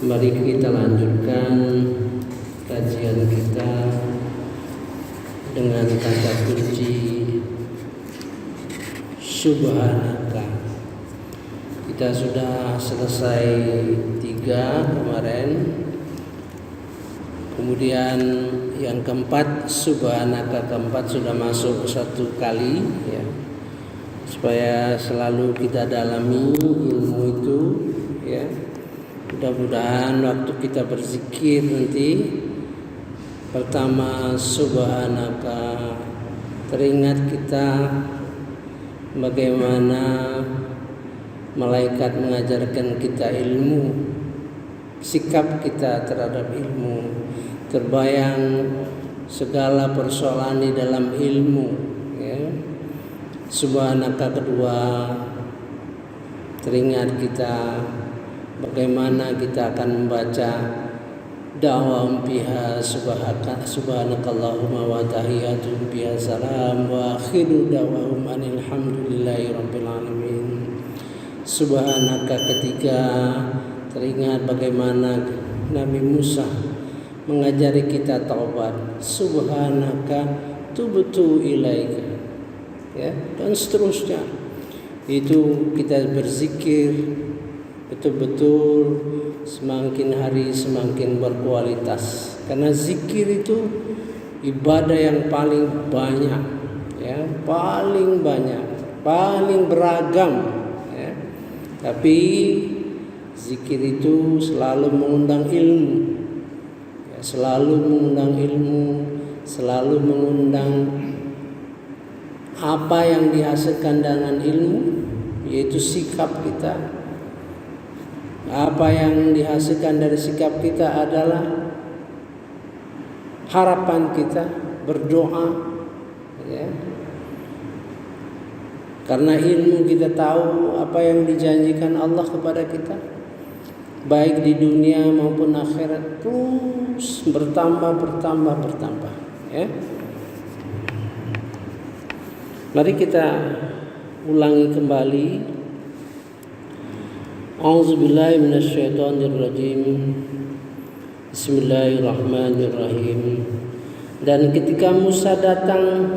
Mari kita lanjutkan kajian kita dengan kata kunci Subhanaka. Kita sudah selesai 3 kemarin. Kemudian yang keempat, Subhanaka keempat sudah masuk 1 kali ya. Supaya selalu kita dalami ilmu itu ya. Mudah-mudahan waktu kita berzikir nanti pertama Subhanaka teringat kita bagaimana malaikat mengajarkan kita ilmu, sikap kita terhadap ilmu, terbayang segala persoalan di dalam ilmu ya. Subhanaka kedua teringat kita bagaimana kita akan membaca da'wahum biha subhanakallahumma wa tahiyyatuhum biha salam wa akhiru da'wahum anil hamdulillahi rabbil alamin. Subhanaka ketiga teringat bagaimana Nabi Musa mengajari kita taubat, subhanaka tubtu ilaika ya, dan seterusnya. Itu kita berzikir betul-betul semakin hari semakin berkualitas, karena zikir itu ibadah yang paling banyak ya, paling banyak, paling beragam ya. Tapi zikir itu selalu mengundang ilmu ya, selalu mengundang ilmu, selalu mengundang apa yang dihasilkan dengan ilmu, yaitu sikap kita. Apa yang dihasilkan dari sikap kita adalah harapan kita, berdoa ya. Karena ilmu kita tahu apa yang dijanjikan Allah kepada kita, baik di dunia maupun akhirat, terus bertambah ya. Mari kita ulangi kembali. A'udzubillahi minasyaitonirrajim. Bismillahirrahmanirrahim. Dan ketika Musa datang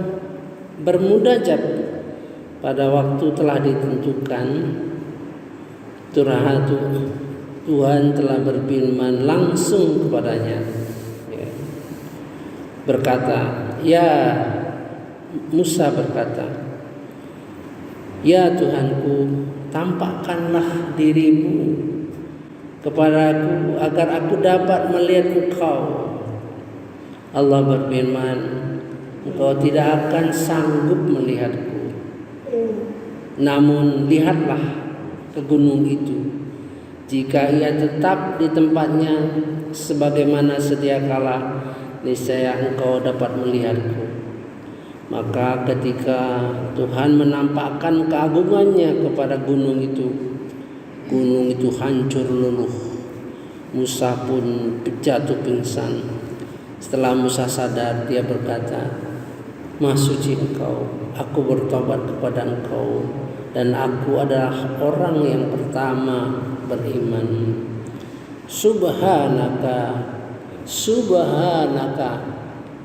bermunajat pada waktu telah ditentukan, Tuhan telah berfirman langsung kepadanya ya. Berkata, ya Musa berkata, ya Tuhanku, tampakkanlah dirimu kepadaku agar aku dapat melihat engkau. Allah berfirman, engkau tidak akan sanggup melihatku. Namun lihatlah ke gunung itu. Jika ia tetap di tempatnya sebagaimana sedia kala, niscaya engkau dapat melihatku. Maka ketika Tuhan menampakkan keagungannya kepada gunung itu hancur luluh. Musa pun jatuh pingsan. Setelah Musa sadar, dia berkata, Maha suci engkau, aku bertobat kepada engkau, dan aku adalah orang yang pertama beriman. Subhanaka.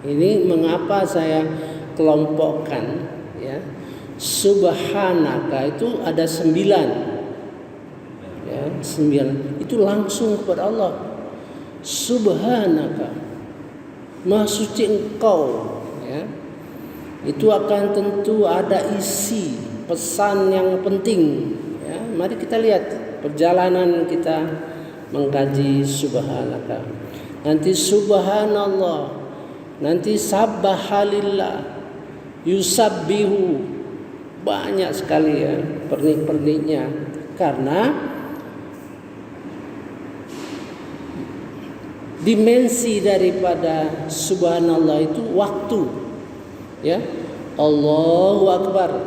Ini mengapa saya kelompokkan ya. Subhanaka itu ada 9 ya, 9 itu langsung kepada Allah. Subhanaka, Maha suci engkau ya. Itu akan tentu ada isi pesan yang penting ya. Mari kita lihat perjalanan kita mengkaji Subhanaka. Nanti subhanallah, nanti sabbahalillah, yusabbihu, banyak sekali ya pernik-perniknya. Karena dimensi daripada subhanallah itu waktu ya. Allahu Akbar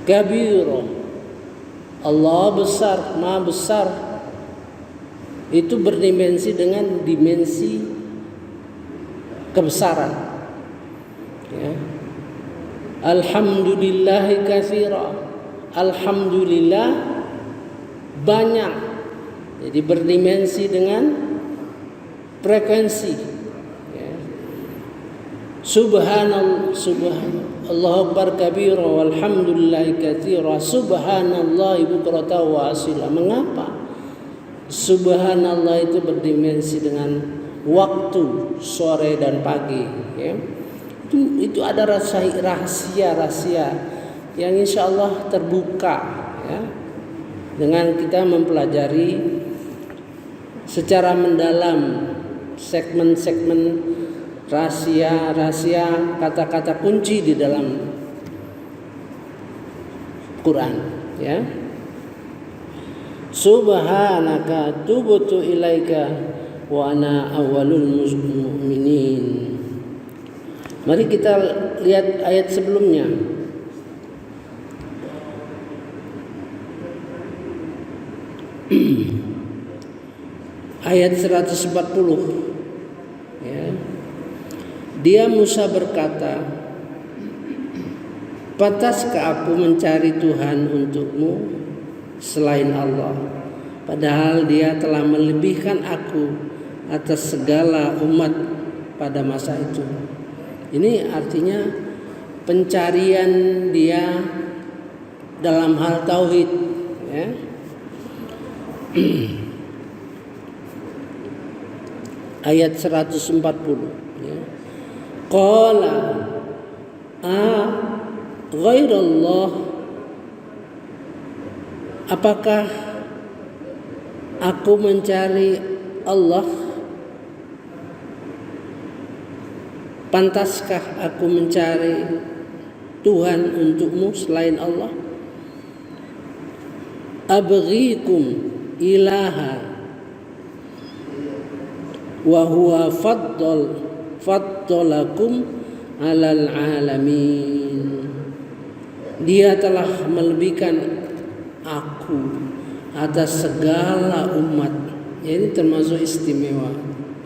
kabira, Allah besar, maha besar. Itu berdimensi dengan dimensi kebesaran ya. Alhamdulillahi katsira, alhamdulillah banyak Jadi berdimensi dengan frekuensi. Ya. Subhanallah, Allahu akbar kabira walhamdulillahi katsira subhanallahi bukratan wa asila. Mengapa? Subhanallah itu berdimensi dengan waktu sore dan pagi, ya. Itu ada rahasia yang insya Allah terbuka, ya, dengan kita mempelajari secara mendalam segmen-segmen rahasia kata-kata kunci di dalam Quran, ya. Subhanaka tubtu ilaika wa ana awwalul mu'minin. Mari kita lihat ayat sebelumnya. Ayat 140. Ya. Dia Musa berkata, "Pantaskah aku mencari Tuhan untukmu selain Allah, padahal Dia telah melebihkan aku atas segala umat pada masa itu." Ini artinya pencarian dia dalam hal tauhid, ya. Ayat 140, ya. Qala ghairallah, apakah aku mencari Allah? Pantaskah aku mencari Tuhan untukmu selain Allah? Abghikum ilaha wa huwa faddalakum alal alamin. Dia telah melebihkan aku atas segala umat. Ini termasuk istimewa,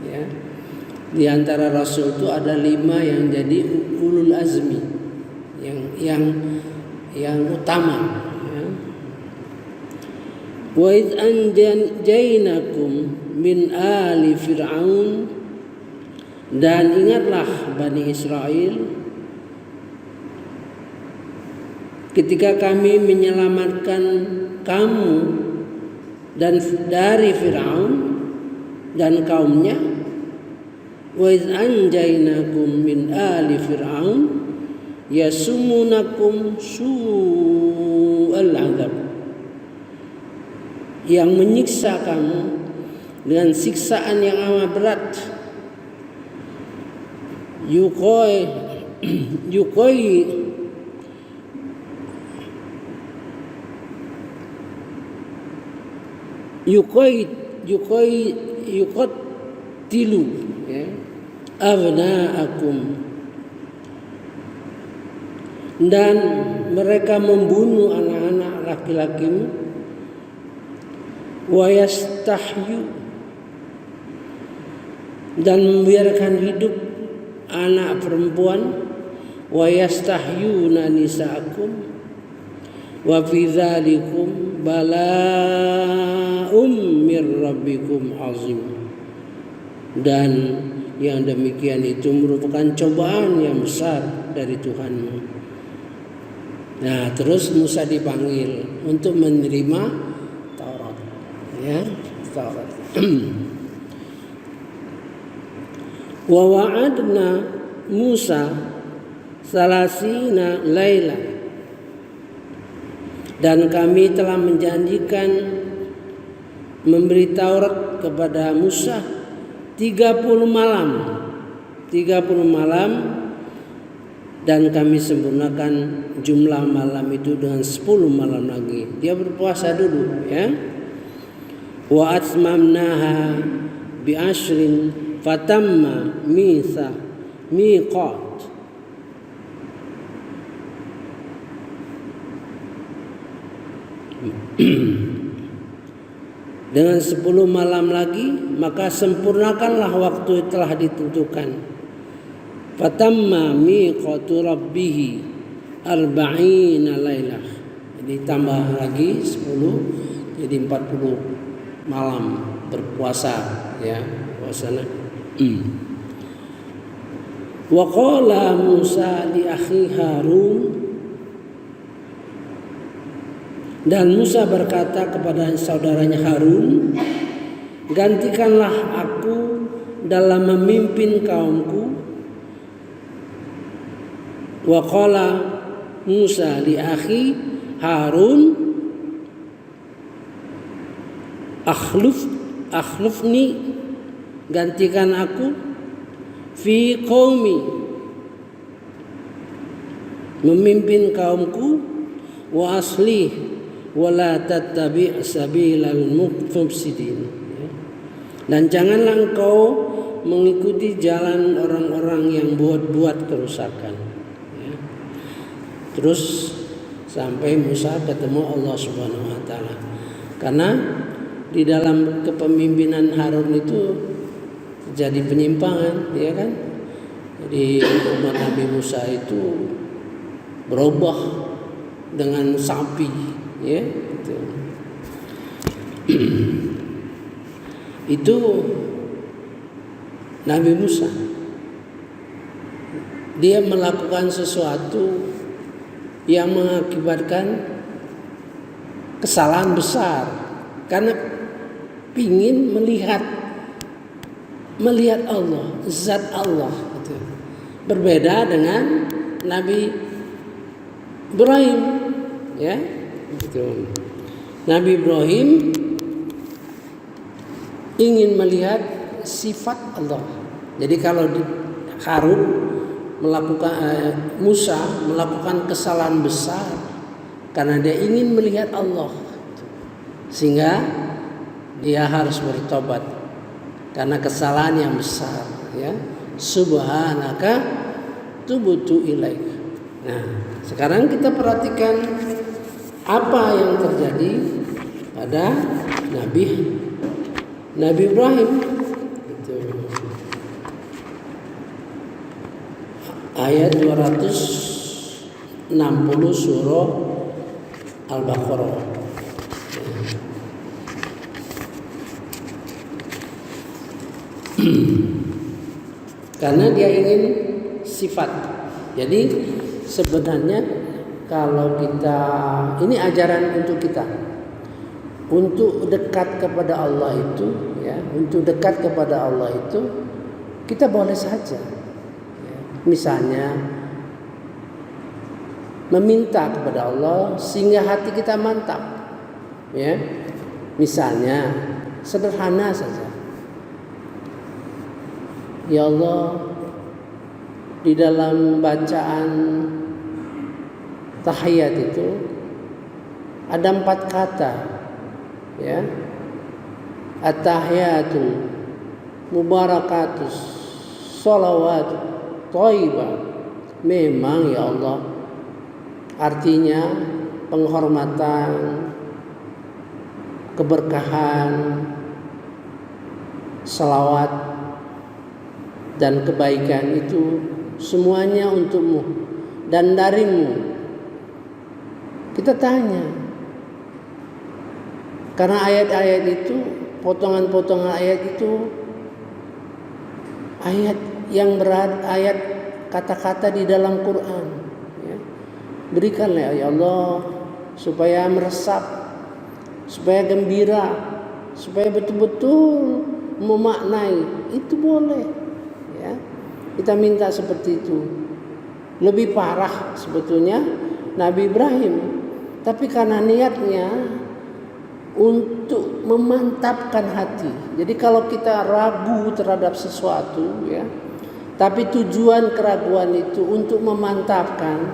ya. Di antara Rasul itu ada 5 yang jadi ulul azmi, yang utama. Ya. Wa idh anjainakum min ali fir'aun, dan ingatlah Bani Israel ketika kami menyelamatkan kamu dan dari Fir'aun dan kaumnya. Wa iz anjainakum min ali fir'aun yasumunakum su'al azab, yang menyiksa kamu dengan siksaan yang amat berat. Yuqatilu, ya, abna'akum, dan mereka membunuh anak-anak laki-lakimu. Wa yastahyu, dan membiarkan hidup anak perempuan. Wa yastahyuna nisa'akum wa fi dzalikum bala'um mir rabbikum azim, dan yang demikian itu merupakan cobaan yang besar dari Tuhanmu. Nah, terus Musa dipanggil untuk menerima Taurat, ya, Taurat. Wa wa'adna Musa salasina laila, dan kami telah menjanjikan memberi Taurat kepada Musa 30 malam, dan kami sempurnakan jumlah malam itu dengan 10 malam lagi. Dia berpuasa dulu, ya. Wa atmamnaha bi ashrin fatamma miqat. Dengan 10 malam lagi, maka sempurnakanlah waktu telah ditentukan. Fatamma miqatu rabbih arba'ina lailah. Jadi tambah lagi 10 jadi 40 malam berpuasa, ya, puasana. Wa qala Musa li akhi Harun, dan Musa berkata kepada saudaranya Harun, gantikanlah aku dalam memimpin kaumku. Wa qala Musa li akhi Harun, akhlufni, gantikan aku, fi qaumi, memimpin kaumku, wa aslih wala tattabi' sabilal mufsidin, dan janganlah engkau mengikuti jalan orang-orang yang buat kerusakan. Terus sampai Musa ketemu Allah Subhanahu wa taala. Karena di dalam kepemimpinan Harun itu jadi penyimpangan, ya kan? Jadi umat Nabi Musa itu berubah dengan sapi, ya, gitu. Itu Nabi Musa, dia melakukan sesuatu yang mengakibatkan kesalahan besar karena ingin melihat Allah, zat Allah, gitu. Berbeda dengan Nabi Ibrahim, ya, gitu. Nabi Ibrahim ingin melihat sifat Allah. Jadi kalau Harun Musa melakukan kesalahan besar karena dia ingin melihat Allah, sehingga dia harus bertobat karena kesalahan yang besar, ya. Subhanaka tubtu ilaik. Nah, sekarang kita perhatikan apa yang terjadi pada Nabi Ibrahim. Ayat 260 surah Al-Baqarah. Karena dia ingin sifat. Jadi sebenarnya kalau kita, ini ajaran untuk kita, untuk dekat kepada Allah itu, ya, untuk dekat kepada Allah itu kita boleh saja. Misalnya meminta kepada Allah sehingga hati kita mantap, ya. Misalnya sederhana saja, ya Allah, di dalam bacaan tahiyat itu ada 4 kata, ya, at-tahiyatu mubarakatus sholawatu thayyibah. Memang ya Allah, artinya penghormatan, keberkahan, salawat dan kebaikan itu semuanya untukmu dan darimu. Kita tanya, karena ayat-ayat itu, potongan-potongan ayat itu ayat yang ayat kata-kata di dalam Quran, ya. Berikanlah ya Allah supaya meresap, supaya gembira, supaya betul-betul memaknai. Itu boleh, ya. Kita minta seperti itu. Lebih parah sebetulnya Nabi Ibrahim, tapi karena niatnya untuk memantapkan hati. Jadi kalau kita ragu terhadap sesuatu, ya, tapi tujuan keraguan itu untuk memantapkan,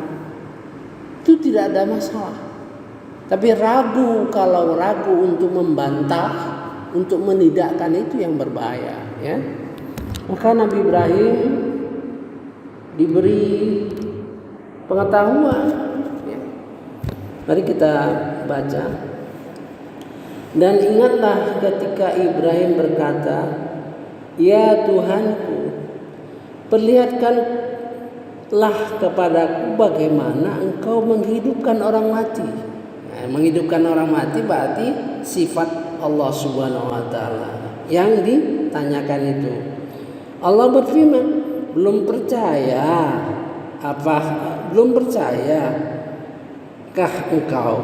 itu tidak ada masalah. Tapi kalau ragu untuk membantah, untuk menidakkan, itu yang berbahaya, ya. Maka Nabi Ibrahim diberi pengetahuan, ya. Mari kita baca. Dan ingatlah ketika Ibrahim berkata, ya Tuhanku, perlihatkanlah kepadaku bagaimana engkau menghidupkan orang mati. Nah, menghidupkan orang mati berarti sifat Allah Subhanahu wa taala yang ditanyakan itu. Allah berfirman, belum percaya kah engkau?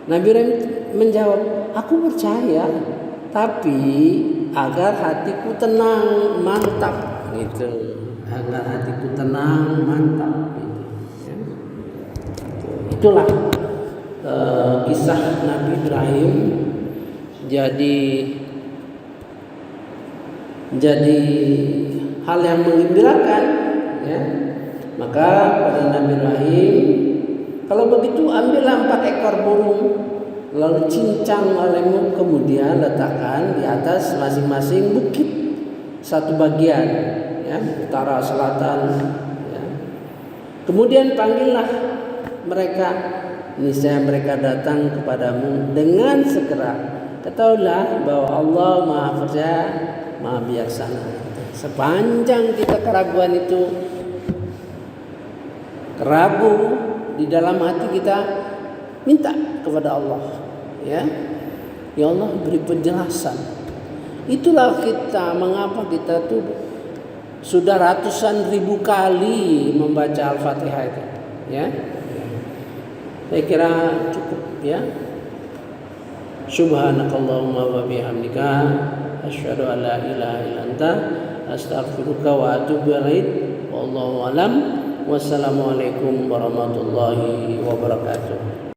Nabi Ibrahim menjawab, aku percaya, tapi agar hatiku tenang, mantap gitu. Agar hatiku tenang, mantap gitu. Ya. Itulah kisah Nabi Ibrahim. Jadi hal yang menggembirakan, ya. Maka pada Nabi Ibrahim, kalau begitu ambillah 4 ekor burung, lalu cincang olehmu, kemudian letakkan di atas masing-masing bukit satu bagian, ya, utara, selatan, ya. Kemudian panggillah mereka, niscaya mereka datang kepadamu dengan segera. Ketahuilah bahwa Allah Maha Perkasa, Maha Bijaksana. Sepanjang kita keraguan itu, ragu di dalam hati kita, minta kepada Allah, ya Allah beri penjelasan. Itulah kita, mengapa kita tuh sudah ratusan ribu kali membaca Al-Fatihah itu, ya. Saya kira cukup, ya. Subhanakallahumma wa bihamdika asyhadu an la ilaha illa anta astaghfiruka wa atubu ilaik. Wallahu alam. Wassalamualaikum warahmatullahi wabarakatuh.